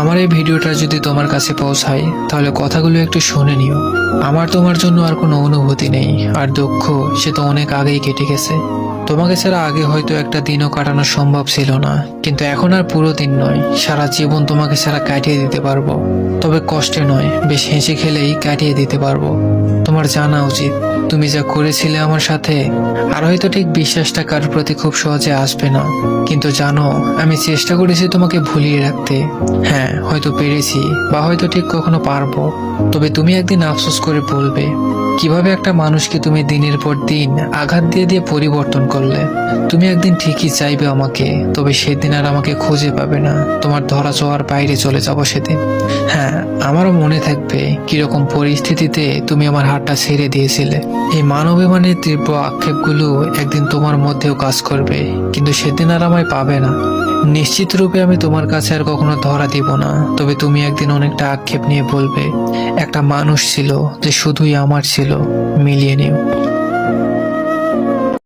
আমার এই ভিডিওটা যদি তোমার কাছে পৌঁছায় তাহলে কথাগুলো একটু শুনে নিও। আমার তোমার জন্য আর কোনো অনুভূতি নেই, আর দুঃখ সে তো অনেক আগেই কেটে গেছে। তোমাকে ছাড়া আগে হয়তো একটা দিনও কাটানো সম্ভব ছিল না, কিন্তু এখন আর পুরো দিন নয়, সারা জীবন তোমাকে ছাড়া কাটিয়ে দিতে পারবো। তবে কষ্টে নয়, বেশ হেসে খেলেই কাটিয়ে দিতে পারবো। তোমার জানা উচিত তুমি যা করেছিলে আমার সাথে, আর হয়তো ঠিক বিশ্বাসটা কারোর প্রতি খুব সহজে আসবে না, কিন্তু জানো আমি চেষ্টা করেছি তোমাকে ভুলিয়ে রাখতে। হ্যাঁ, হয়তো পেরেছি, বা হয়তো ঠিক কখনো পারবো। তবে তুমি একদিন আফসোস করে বলবে কিভাবে একটা মানুষকে তুমি দিনের পর দিন আঘাত দিয়ে দিয়ে পরিবর্তন করলে। তুমি একদিন ঠিকই চাইবে আমাকে, তবে সেদিন আর আমাকে খুঁজে পাবে না। তোমার ধরা ছোঁয়ার বাইরে চলে যাব সেদিন। হ্যাঁ, আমারও মনে থাকবে কিরকম পরিস্থিতিতে তুমি আমার হাতটা ছেড়ে দিয়েছিলে। এই মানবিমানের তীব্র আক্ষেপগুলো একদিন তোমার মধ্যেও কাজ করবে, কিন্তু সেদিন আর আমায় পাবে না। নিশ্চিত রূপে আমি তোমার কাছে আর কখনো ধরা দিব না, তবে তুমি একদিন অনেকটা আক্ষেপ নিয়ে বলবে একটা মানুষ ছিল যে শুধুই আমার ছিল। মিলিয়ে নিও।